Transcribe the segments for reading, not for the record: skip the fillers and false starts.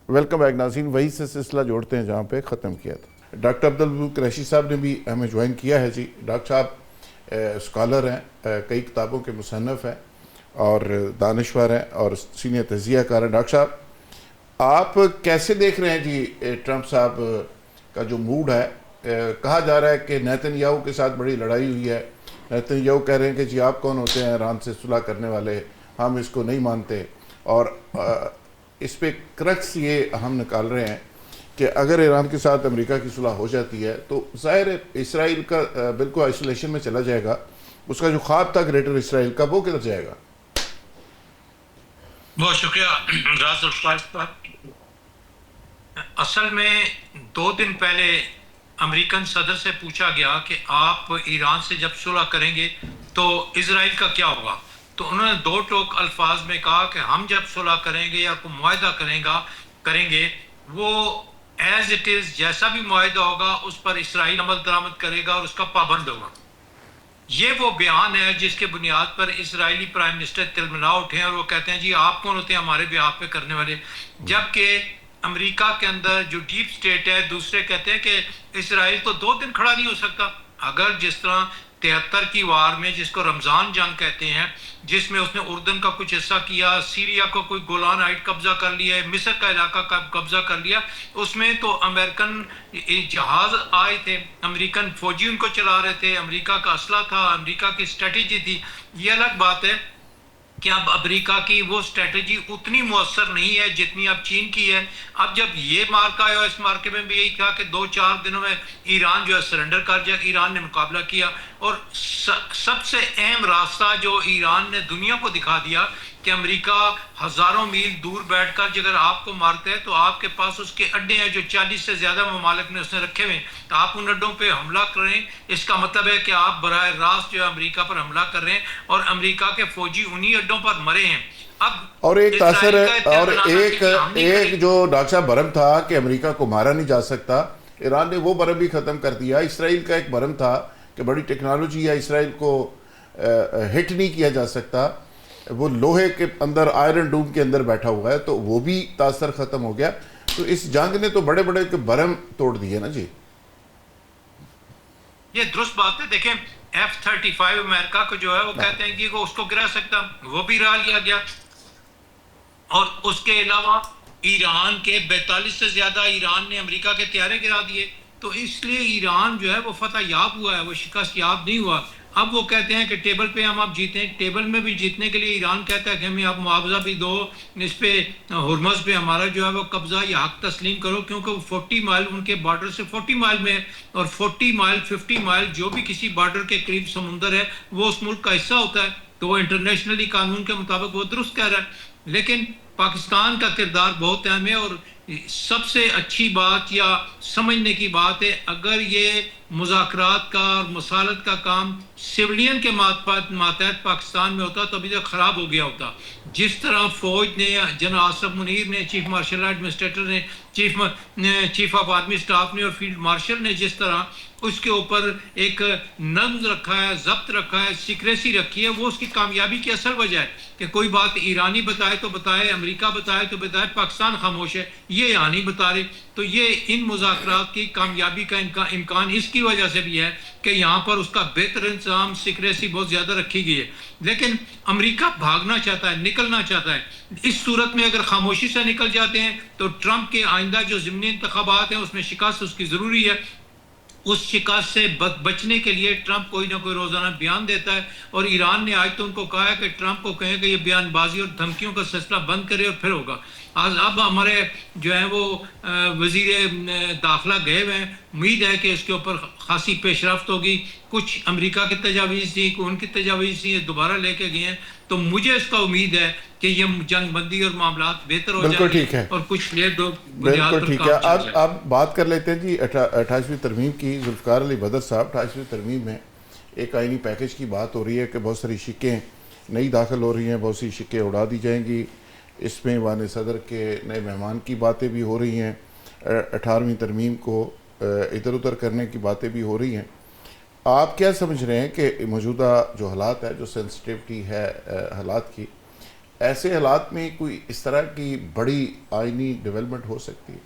Welcome back ناظرین، وہی سے سلسلہ جوڑتے ہیں جہاں پہ ختم کیا تھا۔ ڈاکٹر عبدالوہاب قریشی صاحب نے بھی ہمیں جوائن کیا ہے۔ جی ڈاکٹر صاحب اسکالر ہیں، کئی کتابوں کے مصنف ہیں اور دانشور ہیں اور سینئر تجزیہ کار ہیں۔ ڈاکٹر صاحب آپ کیسے دیکھ رہے ہیں جی ٹرمپ صاحب کا جو موڈ ہے؟ کہا جا رہا ہے کہ نیتن یاہو کے ساتھ بڑی لڑائی ہوئی ہے، نیتن یاہو کہہ رہے ہیں کہ جی آپ کون ہوتے ہیں ایران سے صلح کرنے والے، ہم اس کو نہیں مانتے، اور اس پہ کرکس یہ ہم نکال رہے ہیں کہ اگر ایران کے ساتھ امریکہ کی صلح ہو جاتی ہے تو ظاہر ہے اسرائیل کا بالکل آئسولیشن میں چلا جائے گا، اس کا جو خواب تھا گریٹر اسرائیل کا وہ کدھر جائے گا؟ بہت شکریہ راز الفاظ پر۔ اصل میں 2 دن پہلے امریکن صدر سے پوچھا گیا کہ آپ ایران سے جب صلح کریں گے تو اسرائیل کا کیا ہوگا، تو انہوں نے 2 ٹوک الفاظ میں کہا کہ ہم جب صلح کریں گے یا کوئی معاہدہ کریں گے وہ ایز اٹ از جیسا بھی معاہدہ ہوگا اس پر اسرائیل عمل درآمد کرے گا اور اس کا پابند ہوگا۔ یہ وہ بیان ہے جس کے بنیاد پر اسرائیلی پرائم منسٹر تلملا اٹھے اور وہ کہتے ہیں جی آپ کون ہوتے ہیں ہمارے بیاف پہ کرنے والے، جبکہ امریکہ کے اندر جو ڈیپ سٹیٹ ہے دوسرے کہتے ہیں کہ اسرائیل تو 2 دن کھڑا نہیں ہو سکتا۔ اگر جس طرح 73 کی وار میں جس کو رمضان جنگ کہتے ہیں، جس میں اس نے اردن کا کچھ حصہ کیا، سیریا کو کوئی گولان ہائٹ قبضہ کر لیا ہے، مصر کا علاقہ قبضہ کر لیا، اس میں تو امریکن جہاز آئے تھے، امریکن فوجی ان کو چلا رہے تھے، امریکہ کا اسلحہ تھا، امریکہ کی اسٹریٹجی تھی۔ یہ الگ بات ہے کہ اب امریکہ کی وہ اسٹریٹجی اتنی مؤثر نہیں ہے جتنی اب چین کی ہے۔ اب جب یہ مارکا ہے اور اس مارکے میں بھی یہی کہا کہ 2-4 دنوں میں ایران جو ہے سرنڈر کر جائے، ایران نے مقابلہ کیا، اور سب سے اہم راستہ جو ایران نے دنیا کو دکھا دیا کہ امریکہ ہزاروں میل دور بیٹھ کر اگر آپ کو مارتا ہے تو آپ کے پاس اس کے اڈے ہیں جو 40 سے زیادہ ممالک نے اس نے رکھے ہوئے، تو آپ ان اڈوں پہ حملہ کریں، اس کا مطلب ہے کہ آپ براہ راست جو ہے امریکہ پر حملہ کر رہے ہیں اور امریکہ کے فوجی انہی اڈوں پر مرے ہیں۔ اب اور ایک تاثر ہے، اور ایک جو ڈاکٹر صاحب برہم تھا کہ امریکہ کو مارا نہیں جا سکتا، ایران نے وہ برہم بھی ختم کر دیا۔ اسرائیل کا ایک برہم تھا کہ بڑی ٹیکنالوجی ہے، اسرائیل کو ہٹ نہیں کیا جا سکتا، وہ لوہے کے اندر آئرن ڈوم کے اندر بیٹھا ہوا ہے، تو وہ بھی تاثر ختم ہو گیا۔ تو اس جنگ نے تو بڑے بڑے برہم توڑ دیے نا جی۔ یہ درست بات ہے۔ دیکھیں F-35 امریکہ کو جو ہے وہ کہتے ہیں کہ وہ اس کو گرا سکتا، وہ بھی رہا لیا گیا، اور اس کے علاوہ ایران کے 42 سے زیادہ ایران نے امریکہ کے طیارے گرا دیے، تو اس لیے ایران جو ہے وہ فتح یاب ہوا ہے، وہ شکست یاب نہیں ہوا۔ اب وہ کہتے ہیں کہ ٹیبل پہ ہم اب جیتے ہیں، ٹیبل میں بھی جیتنے کے لیے ایران کہتا ہے کہ ہمیں اب معاوضہ بھی دو، اس پہ ہرمز پہ ہمارا جو ہے وہ قبضہ یا حق تسلیم کرو، کیونکہ وہ 40 مائل ان کے بارڈر سے 40 مائل میں ہے، اور 40 مائل 50 مائل جو بھی کسی بارڈر کے قریب سمندر ہے وہ اس ملک کا حصہ ہوتا ہے، تو وہ انٹرنیشنلی قانون کے مطابق وہ درست کہہ رہا ہے۔ لیکن پاکستان کا کردار بہت اہم ہے، اور سب سے اچھی بات یا سمجھنے کی بات ہے اگر یہ مذاکرات کا اور مصالحت کا کام سویلین کے ماتحت پاکستان میں ہوتا تو ابھی تک خراب ہو گیا ہوتا۔ جس طرح فوج نے، جنرل آصف منیر نے، چیف مارشل ایڈمنسٹریٹر نے، چیف آف آرمی سٹاف نے اور فیلڈ مارشل نے جس طرح اس کے اوپر ایک نظم رکھا ہے، ضبط رکھا ہے، سیکریسی رکھی ہے، وہ اس کی کامیابی کی اصل وجہ ہے کہ کوئی بات ایرانی بتائے تو بتائے، امریکہ بتائے تو بتائے، پاکستان خاموش ہے، یہ یہاں نہیں بتا رہے۔ تو یہ ان مذاکرات کی کامیابی کا امکان اس کی وجہ سے بھی ہے کہ یہاں پر اس کا بہتر انتظام، سیکریسی بہت زیادہ رکھی گئی ہے۔ لیکن امریکہ بھاگنا چاہتا ہے، نکلنا چاہتا ہے۔ اس صورت میں اگر خاموشی سے نکل جاتے ہیں تو ٹرمپ کے آئندہ جو ضمنی انتخابات ہیں اس میں شکست اس کی ضروری ہے۔ اس شکست سے بچنے کے لیے ٹرمپ کوئی نہ کوئی روزانہ بیان دیتا ہے، اور ایران نے آج تو ان کو کہا ہے کہ ٹرمپ کو کہیں کہ یہ بیان بازی اور دھمکیوں کا سلسلہ بند کرے اور پھر ہوگا۔ اب ہمارے جو ہیں وہ وزیر داخلہ گئے ہوئے ہیں، امید ہے کہ اس کے اوپر خاصی پیش رفت ہوگی۔ کچھ امریکہ کی تجاویز تھی، ان کی تجاویز تھی، دوبارہ لے کے گئے ہیں، تو مجھے اس کا امید ہے کہ یہ جنگ بندی اور معاملات بہتر ہو جائیں گے اور کچھ بالکل ٹھیک ہے۔ اب بات کر لیتے ہیں جی 28ویں ترمیم کی۔ ذوالفقار علی بدر صاحب، 28ویں ترمیم میں ایک آئینی پیکج کی بات ہو رہی ہے کہ بہت ساری شکیں نئی داخل ہو رہی ہیں، بہت سی شکیں اڑا دی جائیں گی، اس میں ایوان صدر کے نئے مہمان کی باتیں بھی ہو رہی ہیں، 18ویں ترمیم کو ادھر ادھر کرنے کی باتیں بھی ہو رہی ہیں۔ آپ کیا سمجھ رہے ہیں کہ موجودہ جو حالات ہے، جو سینسٹیوٹی ہے حالات کی، ایسے حالات میں کوئی اس طرح کی بڑی آئینی ڈیولپمنٹ ہو سکتی ہے؟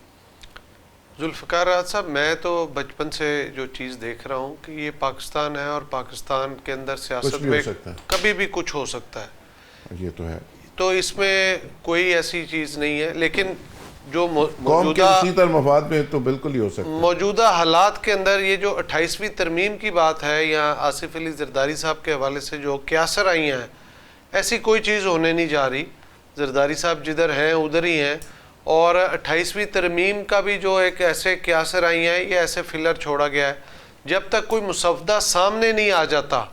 ذوالفقار راحت صاحب، میں تو بچپن سے جو چیز دیکھ رہا ہوں کہ یہ پاکستان ہے اور پاکستان کے اندر سیاست میں کبھی بھی کچھ ہو سکتا ہے. یہ تو ہے. تو اس میں کوئی ایسی چیز نہیں ہے، لیکن جو قوم کے اسی مفاد میں تو بالکل ہی ہو سکتا ہے. موجودہ حالات کے اندر یہ جو 28ویں ترمیم کی بات ہے یا آصف علی زرداری صاحب کے حوالے سے جو کیاسر آئی ہیں، ایسی کوئی چیز ہونے نہیں جا رہی. زرداری صاحب جدھر ہیں ادھر ہی ہیں، اور 28ویں ترمیم کا بھی جو ایک ایسے کیاسر آئی ہیں، یہ ایسے فلر چھوڑا گیا ہے. جب تک کوئی مسودہ سامنے نہیں آ جاتا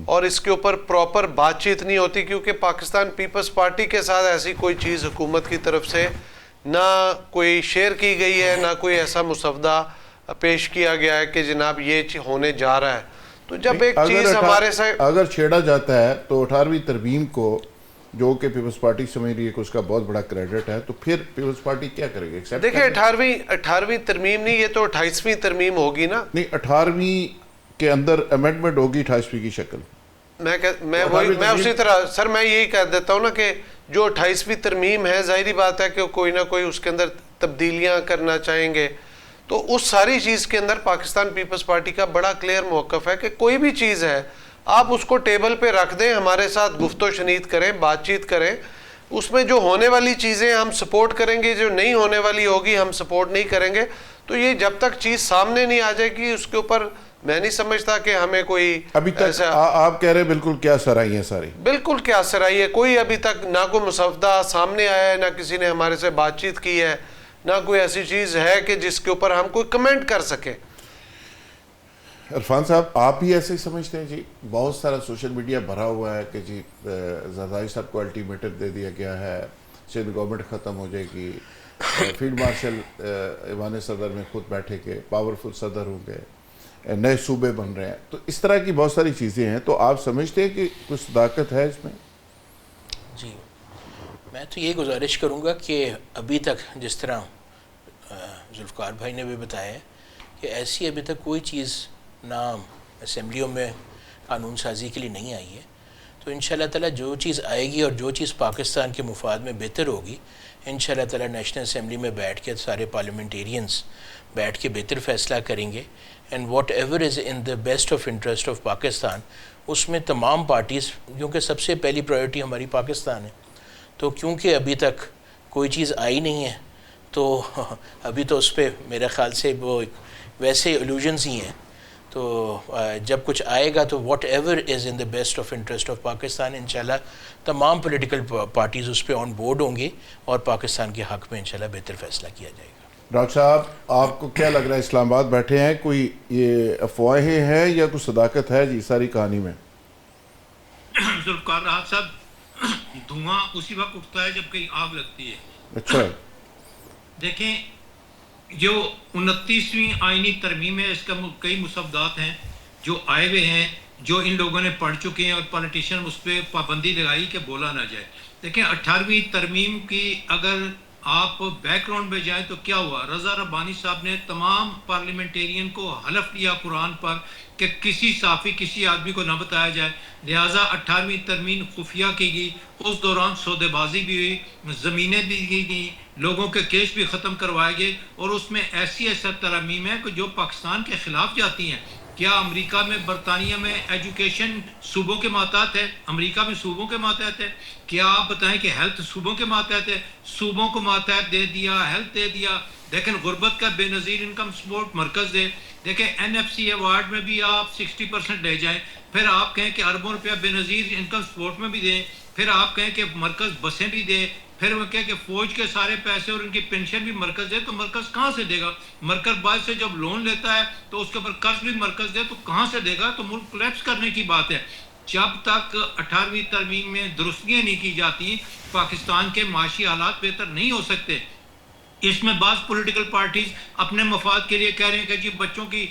اور اس کے اوپر پراپر بات چیت نہیں ہوتی، کیونکہ پاکستان پیپلز پارٹی کے ساتھ ایسی کوئی چیز حکومت کی طرف سے نہ کوئی شیئر کی گئی ہے، نہ کوئی ایسا مسودہ پیش کیا گیا ہے کہ جناب یہ ہونے جا رہا ہے. تو جب ایک چیز ہمارے سے اگر چھیڑا جاتا ہے تو 18ویں ترمیم کو، جو کہ پیپلز پارٹی سمجھ رہی ہے کہ اس کا بہت بڑا کریڈٹ ہے، تو پھر پیپلز پارٹی کیا کرے گی؟ دیکھیں 18ویں ترمیم نہیں، یہ تو 28ویں ترمیم ہوگی نا. نہیں، 18ویں کے اندر امینڈمنٹ ہوگی 28ویں کی شکل. میں اسی طرح سر میں یہی کہہ دیتا ہوں نا کہ جو 28ویں ترمیم ہے، ظاہری بات ہے کہ کوئی نہ کوئی اس کے اندر تبدیلیاں کرنا چاہیں گے. تو اس ساری چیز کے اندر پاکستان پیپلز پارٹی کا بڑا کلیئر موقف ہے کہ کوئی بھی چیز ہے آپ اس کو ٹیبل پہ رکھ دیں، ہمارے ساتھ گفت و شنید کریں، بات چیت کریں. اس میں جو ہونے والی چیزیں ہم سپورٹ کریں گے، جو نہیں ہونے والی ہوگی ہم سپورٹ نہیں کریں گے. تو یہ جب تک چیز سامنے نہیں آ جائے گی، اس کے اوپر میں نہیں سمجھتا کہ ہمیں کوئی ابھی تک آپ کہہ رہے ہیں بالکل کیا سرائی ہیں ساری، بالکل کیا سرائی ہے. کوئی ابھی تک نہ کوئی مسودہ سامنے آیا ہے، نہ کسی نے ہمارے سے بات چیت کی ہے، نہ کوئی ایسی چیز ہے کہ جس کے اوپر ہم کوئی کمنٹ کر سکیں. عرفان صاحب، آپ بھی ایسے ہی سمجھتے ہیں؟ جی بہت سارا سوشل میڈیا بھرا ہوا ہے کہ جی زرداری صاحب کو الٹیمیٹم دے دیا گیا ہے، سندھ گورنمنٹ ختم ہو جائے گی، فیلڈ مارشل ایوان صدر میں خود بیٹھے کے پاورفل صدر ہوں گے، نئے صوبے بن رہے ہیں. تو اس طرح کی بہت ساری چیزیں ہیں. تو آپ سمجھتے ہیں کہ کچھ صداقت ہے اس میں؟ جی، میں تو یہ گزارش کروں گا کہ ابھی تک جس طرح ذوالفقار بھائی نے بھی بتایا ہے کہ ایسی ابھی تک کوئی چیز نہ اسمبلیوں میں قانون سازی کے لیے نہیں آئی ہے. تو انشاءاللہ تعالیٰ جو چیز آئے گی اور جو چیز پاکستان کے مفاد میں بہتر ہوگی، انشاءاللہ تعالیٰ نیشنل اسمبلی میں بیٹھ کے سارے پارلیمنٹیرینز بیٹھ کے بہتر فیصلہ کریں گے. And whatever is in the best of interest of Pakistan, اس میں تمام پارٹیز، کیونکہ سب سے پہلی پرائیورٹی ہماری پاکستان ہے. تو کیونکہ ابھی تک کوئی چیز آئی نہیں ہے، تو ابھی تو اس پہ میرے خیال سے وہ ویسے ایلوژنز ہی ہیں. تو جب کچھ آئے گا تو what ever is in the best of interest of Pakistan, انشاءاللہ تمام پولیٹیکل پارٹیز اس پہ آن بورڈ ہوں گی اور پاکستان کے حق میں انشاءاللہ بہتر فیصلہ کیا جائے گا. ڈاکٹر صاحب، آپ کو کیا لگ رہا ہے؟ اسلام آباد بیٹھے ہیں، کوئی یہ افواہیں ہیں یا کوئی صداقت ہے جی ساری کہانی میں؟ ذوالفقار راحت صاحب، دھواں اسی وقت اٹھتا ہے جب کہیں آگ لگتی ہے. اچھا، دیکھیں جو 29ویں آئینی ترمیم ہے، اس کا کئی مسودات ہیں جو آئے ہوئے ہیں، جو ان لوگوں نے پڑھ چکے ہیں اور پولیٹیشین اس پہ پابندی لگائی کہ بولا نہ جائے. دیکھیں 18ویں ترمیم کی اگر آپ بیک گراؤنڈ میں جائیں تو کیا ہوا؟ رضا ربانی صاحب نے تمام پارلیمنٹیرین کو حلف لیا قرآن پر کہ کسی صحافی کسی آدمی کو نہ بتایا جائے. لہٰذا 18ویں ترمیم خفیہ کی گئی. اس دوران سودے بازی بھی ہوئی، زمینیں بھی دی گئیں، لوگوں کے کیس بھی ختم کروائے گئے. اور اس میں ایسی ترامیم ہیں کہ جو پاکستان کے خلاف جاتی ہیں. کیا امریکہ میں، برطانیہ میں ایجوکیشن صوبوں کے ماتحت ہے؟ امریکہ میں صوبوں کے ماتحت ہے. کیا آپ بتائیں کہ ہیلتھ صوبوں کے ماتحت ہے؟ صوبوں کو ماتحت دے دیا، ہیلتھ دے دیا. دیکھیں غربت کا بے نظیر انکم سپورٹ مرکز دے. دیکھیں NFC ایوارڈ میں بھی آپ 60% لے جائیں. پھر آپ کہیں کہ اربوں روپیہ بے نظیر انکم سپورٹ میں بھی دیں. پھر آپ کہیں کہ مرکز بسیں بھی دے. پھر وہ کہیں کہ فوج کے سارے پیسے اور ان کی پینشن بھی مرکز دے. تو مرکز کہاں سے دے گا؟ مرکز بعد سے جب لون لیتا ہے تو اس کے اوپر قرض بھی مرکز دے تو کہاں سے دے گا؟ تو ملک کولیپس کرنے کی بات ہے. جب تک 18ویں ترمیم میں درستیاں نہیں کی جاتی، پاکستان کے معاشی حالات بہتر نہیں ہو سکتے. اس میں بعض پولیٹیکل پارٹیز اپنے مفاد کے لیے کہہ رہے ہیں کہ جی بچوں کی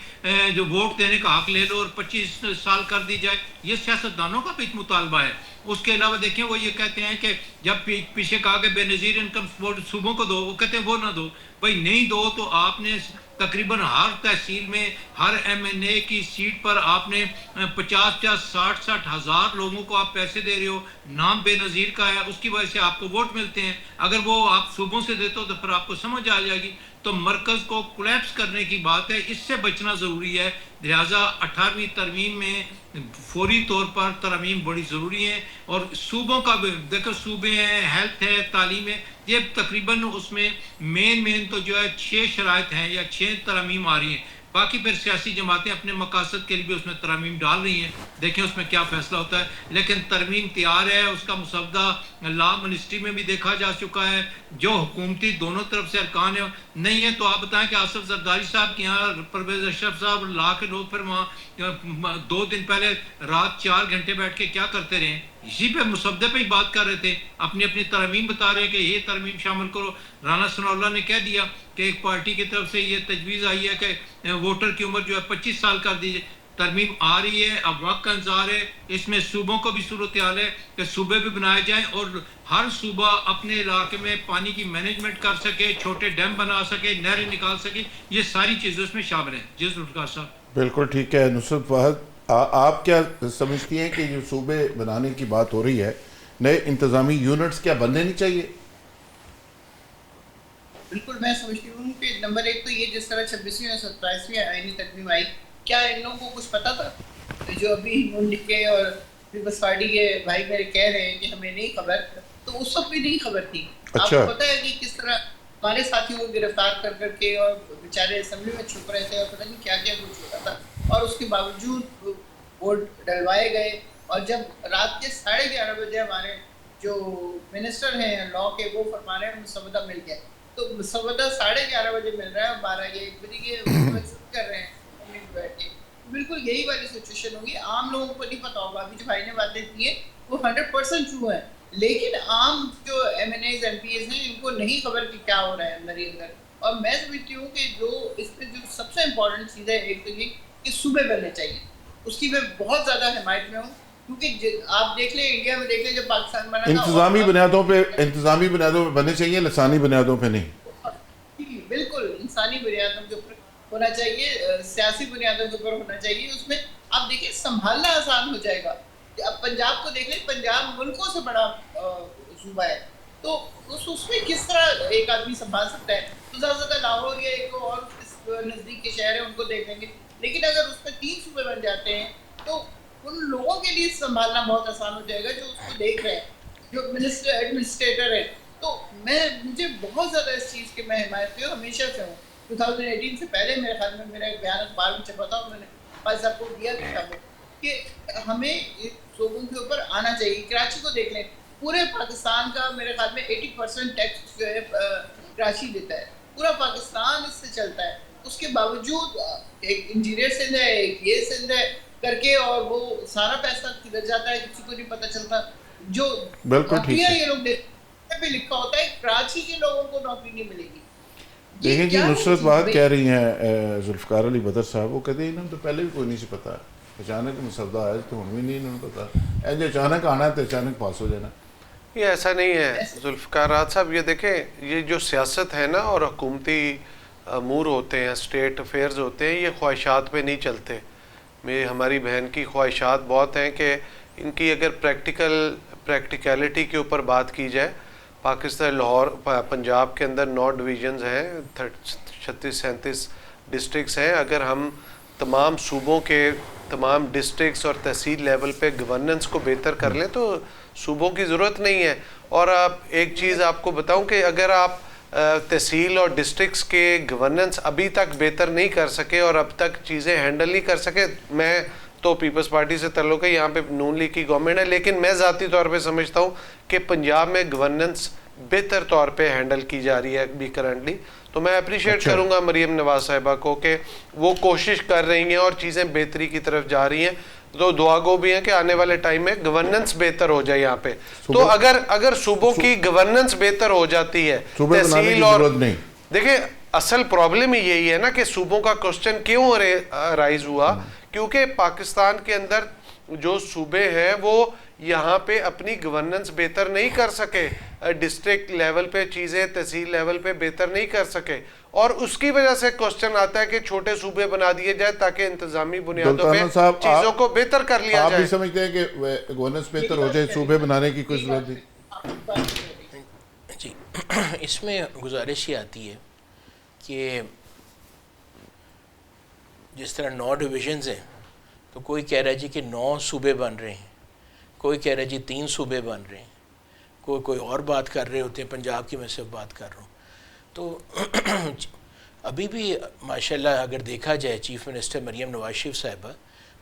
جو ووٹ دینے کا حق لے لو اور 25 سال کر دی جائے. یہ سیاستدانوں کا بھی مطالبہ ہے. اس کے علاوہ دیکھیں وہ یہ کہتے ہیں کہ جب پیچھے کہا کہ بے نظیر انکم سپورٹ صوبوں کو دو، وہ کہتے ہیں وہ نہ دو. بھائی نہیں دو تو آپ نے تقریباً ہر تحصیل میں ہر MNA کی سیٹ پر آپ نے 50-60 ہزار لوگوں کو آپ پیسے دے رہے ہو، نام بے نظیر کا ہے، اس کی وجہ سے آپ کو ووٹ ملتے ہیں. اگر وہ آپ صوبوں سے دیتے ہو تو پھر آپ کو سمجھ آ جائے گی. تو مرکز کو کولیپس کرنے کی بات ہے، اس سے بچنا ضروری ہے. لہٰذا 18ویں ترمیم میں فوری طور پر ترمیم بڑی ضروری ہے. اور صوبوں کا بھی دیکھو، صوبے ہیں، ہیلتھ ہے، تعلیم ہے، یہ تقریباً اس میں مین تو جو ہے 6 شرائط ہیں یا 6 ترامیم آ رہی ہیں. باقی پھر سیاسی جماعتیں اپنے مقاصد کے لیے بھی اس میں ترامیم ڈال رہی ہیں، دیکھیں اس میں کیا فیصلہ ہوتا ہے. لیکن ترمیم تیار ہے، اس کا مسودہ لا منسٹری میں بھی دیکھا جا چکا ہے. جو حکومتی دونوں طرف سے ارکان ہے نہیں ہے تو آپ بتائیں کہ آصف زرداری صاحب کے یہاں پرویز اشرف صاحب لا کے لوگ پھر وہاں 2 دن پہلے رات 4 گھنٹے بیٹھ کے کیا کرتے رہے. اسی پہ مسودے پہ ہی بات کر رہے تھے، اپنی اپنی ترمیم بتا رہے ہیں کہ یہ ترمیم شامل کرو. رانا ثناء اللہ نے کہہ دیا کہ ایک پارٹی کی طرف سے یہ تجویز آئی ہے کہ ووٹر کی عمر جو ہے 25 سال کر دیجیے. ترمیم آ رہی ہے، اب وقت کا انتظار ہے. اس میں صوبوں کو بھی صورتحال ہے کہ صوبے بھی بنائے جائیں اور ہر صوبہ اپنے علاقے میں پانی کی مینجمنٹ کر سکے، چھوٹے ڈیم بنا سکے، نہریں نکال سکے. یہ ساری چیزیں اس میں شامل ہیں. جی ذوالفقار صاحب. بالکل ٹھیک ہے. نصرت فہد، آپ کیا سمجھتی ہیں کہ جو صوبے بنانے کی بات ہو رہی ہے، نئے انتظامی یونٹس کیا بننے نہیں چاہیے؟ بالکل میں سمجھتی ہوں کہ نمبر 1 تو یہ جس طرح 26ویں اور 27ویں آئینی ترمیم آئی، کیا ان لوگوں کو کچھ پتا تھا؟ جو ابھی نون لیگ کے اور پیپلز پارٹی کے بھائی میرے کہہ رہے ہیں کہ ہمیں نہیں خبر، تو اس وقت بھی نہیں خبر تھی. آپ کو پتا ہے کہ کس طرح ہمارے ساتھیوں کو گرفتار کر کے اور بیچارے اسمبلی میں چھپ رہے تھے اور پتہ نہیں کیا کیا کچھ ہوتا تھا، اور اس کے باوجود ووٹ ڈلوائے گئے. اور جب رات کے 11:30 بجے ہمارے جو منسٹر ہیں لا کے وہ فرما رہے ہیں مسودہ مل گیا، تو مسودہ 11:30 بجے مل رہا ہے اور 12-1 بجے یہ شروع کر رہے ہیں بیٹھ کے. بالکل یہی والی سچویشن ہوگی. عام لوگوں کو نہیں پتا ہوگا. ابھی جو بھائی نے باتیں کی ہیں وہ 100% ٹرو ہیں، لیکن عام جو MNAs MPs ہیں ان کو نہیں خبر کہ کیا ہو رہا ہے اندر ہی اندر. اور میں سمجھتی ہوں کہ جو اس میں جو سب سے امپورٹنٹ چیز ہے ایک تو یہ کہ صوبے بننے چاہیے، اس کی میں بہت زیادہ حمایت میں ہوں. کیونکہ آپ دیکھ لیں انڈیا میں دیکھ لیں جب پاکستان بنا تھا انتظامی بنیادوں پہ بننے چاہیے، لسانی بنیادوں پہ نہیں. بالکل انسانی بنیادوں کے اوپر ہونا چاہیے، سیاسی بنیادوں کے اوپر ہونا چاہیے. اس میں آپ دیکھیں سنبھالنا آسان ہو جائے گا. اب پنجاب کو دیکھ لیں، پنجاب ملکوں سے بڑا صوبہ ہے، تو اس میں کس طرح ایک آدمی سنبھال سکتا ہے؟ تو زیادہ سے زیادہ لاہور یا ایک اور نزدیک کے شہر ہیں ان کو دیکھ لیں گے. لیکن اگر اس میں 3 صوبے بن جاتے ہیں تو ان لوگوں کے لیے سنبھالنا بہت آسان ہو جائے گا جو اس کو دیکھ رہے ہیں، جو ایڈمنسٹریٹر ہیں. تو مجھے بہت زیادہ اس چیز کی میں حمایت کی ہمیشہ سے ہوں. 2018 سے پہلے میرے خیال میں میرا ایک بیان اخبار میں چھپا تھا اور میں نے بھائی صاحب کو دیا بھی تھا کہ ہمیں صوبوں کے اوپر آنا چاہیے. کراچی کو دیکھ لیں، پورے پاکستان کا میرے خیال میں 80% ٹیکس جو ہے کراچی دیتا ہے. پورا پاکستان اس سے چلتا ہے. اس کے باوجود ایک انجینئر سندھ ہے، ایک یہ سندھ ہے کر کے، اور وہ سارا پیسہ کدھر جاتا ہے کسی کو نہیں پتہ چلتا. جو نوکریاں یہ لوگ پہ لکھا ہوتا ہے کراچی کے لوگوں کو نوکری نہیں ملے گی. دیکھیں جی، نصرت بات کہہ رہی ہیں ذوالفقار علی بدر صاحب، وہ کہتے ہیں انہوں تو پہلے بھی کوئی نہیں سی پتا، اچانک مسودہ آیا تو ہم بھی نہیں انہوں نے پتا، ایسے اچانک آنا ہے تو اچانک پاس ہو جانا. یہ ایسا نہیں ہے ذوالفقار صاحب. یہ دیکھیں یہ جو سیاست ہے نا اور حکومتی امور ہوتے ہیں، اسٹیٹ افیئرز ہوتے ہیں، یہ خواہشات پہ نہیں چلتے. ہماری بہن کی خواہشات بہت ہیں کہ ان کی اگر پریکٹیکلٹی کے اوپر بات کی جائے، پاکستان لاہور پنجاب کے اندر 9 ڈویژنز ہیں، 36-37 ڈسٹرکس ہیں. اگر ہم تمام صوبوں کے تمام ڈسٹرکس اور تحصیل لیول پہ گورننس کو بہتر کر لیں تو صوبوں کی ضرورت نہیں ہے. اور ایک چیز آپ کو بتاؤں کہ اگر آپ تحصیل اور ڈسٹرکس کے گورننس ابھی تک بہتر نہیں کر سکے اور اب تک چیزیں ہینڈل نہیں کر سکے، میں تو پیپلز پارٹی سے تعلق ہے، یہاں پہ نون لیگ کی گورنمنٹ ہے، لیکن میں ذاتی طور پہ سمجھتا ہوں کہ پنجاب میں گورننس بہتر طور پہ ہینڈل کی جا رہی ہے ابھی کرنٹلی. تو میں اپریشیٹ کروں گا مریم نواز صاحبہ کو کہ وہ کوشش کر رہی ہیں اور چیزیں بہتری کی طرف جا رہی ہیں. تو دعا گو بھی ہیں کہ آنے والے ٹائم میں گورننس بہتر ہو جائے یہاں پہ. تو اگر صوبوں کی گورننس بہتر ہو جاتی ہے، تحصیل اور دیکھیں اصل پرابلم ہی یہی ہے نا کہ صوبوں کا کوسچن کیوں رائز ہوا، کیونکہ پاکستان کے اندر جو صوبے ہیں وہ یہاں پہ اپنی گورننس بہتر نہیں کر سکے، ڈسٹرکٹ لیول پہ چیزیں تحصیل لیول پہ بہتر نہیں کر سکے، اور اس کی وجہ سے کوسچن آتا ہے کہ چھوٹے صوبے بنا دیے جائے تاکہ انتظامی بنیادوں پہ چیزوں کو بہتر کر لیا آپ جائے۔ بھی سمجھتے ہیں کہ گورننس بہتر ہو جائے، صوبے بنانے کی کوئی ضرورت نہیں؟ جی اس میں گزارش یہ آتی ہے کہ جس طرح 9 ڈویژنز ہیں تو کوئی کہہ رہا ہے جی کہ 9 صوبے بن رہے ہیں، کوئی کہہ رہا ہے جی 3 صوبے بن رہے ہیں، کوئی اور بات کر رہے ہوتے ہیں، پنجاب کی میں صرف بات کر رہا ہوں۔ تو ابھی بھی ماشاءاللہ اگر دیکھا جائے چیف منسٹر مریم نواز شریف صاحبہ،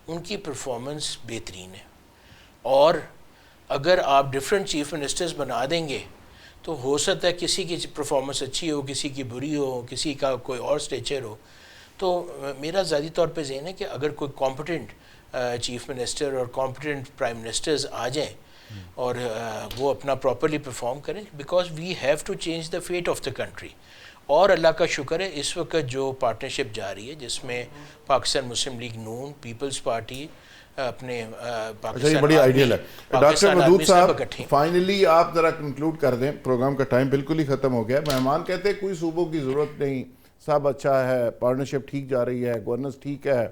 ان کی پرفارمنس بہترین ہے، اور اگر آپ ڈیفرنٹ چیف منسٹرز بنا دیں گے تو ہو سکتا ہے کسی کی پرفارمنس اچھی ہو، کسی کی بری ہو، کسی کا کوئی اور سٹیچر ہو۔ تو میرا ذاتی طور پہ ذہن ہے کہ اگر کوئی کمپٹنٹ چیف منسٹر اور کمپٹنٹ پرائم منسٹرز آ جائیں اور وہ اپنا پراپرلی پرفارم کریں، because we have to change the fate of the country. اور اللہ کا شکر ہے اس وقت جو پارٹنرشپ جاری ہے جس میں پاکستان مسلم لیگ نون، پیپلز پارٹی، اپنے اچھا یہ بڑی آئیڈیل ہے۔ ڈاکٹر ودود صاحب فائنلی آپ ذرا کنکلوڈ کر دیں، پروگرام کا ٹائم بالکل ہی ختم ہو گیا۔ مہمان کہتے ہیں کوئی صوبوں کی ضرورت نہیں، سب اچھا ہے، پارٹنرشپ ٹھیک جا رہی ہے، گورننس ٹھیک ہے،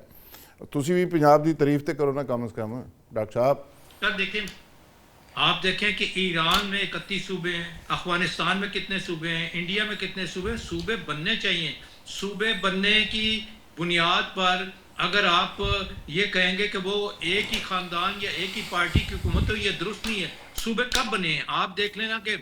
تسی بھی پنجاب دی تعریف تے کرو نا کم از کم ڈاکٹر صاحب۔ سر دیکھیں، آپ دیکھیں کہ ایران میں 31 صوبے ہیں، افغانستان میں کتنے صوبے ہیں، انڈیا میں کتنے صوبے ہیں۔ صوبے بننے چاہیے۔ صوبے بننے کی بنیاد پر اگر آپ یہ کہیں گے کہ وہ ایک ہی خاندان یا ایک ہی پارٹی کی حکومت ہو، یہ درست نہیں ہے۔ صوبے کب بنے ہیں؟ آپ دیکھ لینا کہ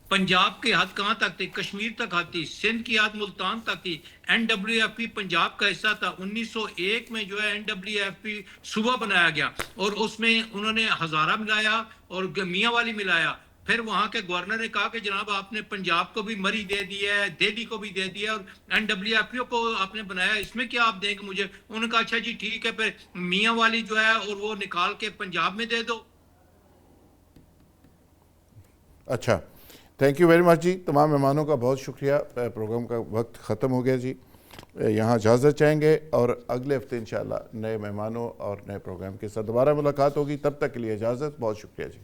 پنجاب کی حد کہاں تک تھی؟ کشمیر تک حد تھی، سندھ کی حد ملتان تک تھی۔ N W F P Punjab کا حصہ تھا۔ 1901 میں جو ہے این ڈبلیو ایف پی صوبہ بنایا گیا، اور اس میں انہوں نے ہزارہ ملایا اور میاں والی ملایا۔ پھر وہاں کے گورنر نے کہا کہ جناب آپ نے پنجاب کو بھی مری دے دیا ہے، دہلی کو بھی دے دیا ہے، اور این ڈبلیو ایف پی کو آپ نے بنایا، اس میں کیا آپ دیں گے مجھے؟ انہوں نے کہا اچھا جی ٹھیک ہے، پھر میاں والی جو ہے اور وہ نکال کے پنجاب میں دے دو۔ اچھا، تھینک یو ویری مچ جی، تمام مہمانوں کا بہت شکریہ۔ پروگرام کا وقت ختم ہو گیا جی، یہاں اجازت چاہیں گے، اور اگلے ہفتے انشاءاللہ نئے مہمانوں اور نئے پروگرام کے ساتھ دوبارہ ملاقات ہوگی۔ تب تک کے لیے اجازت، بہت شکریہ جی۔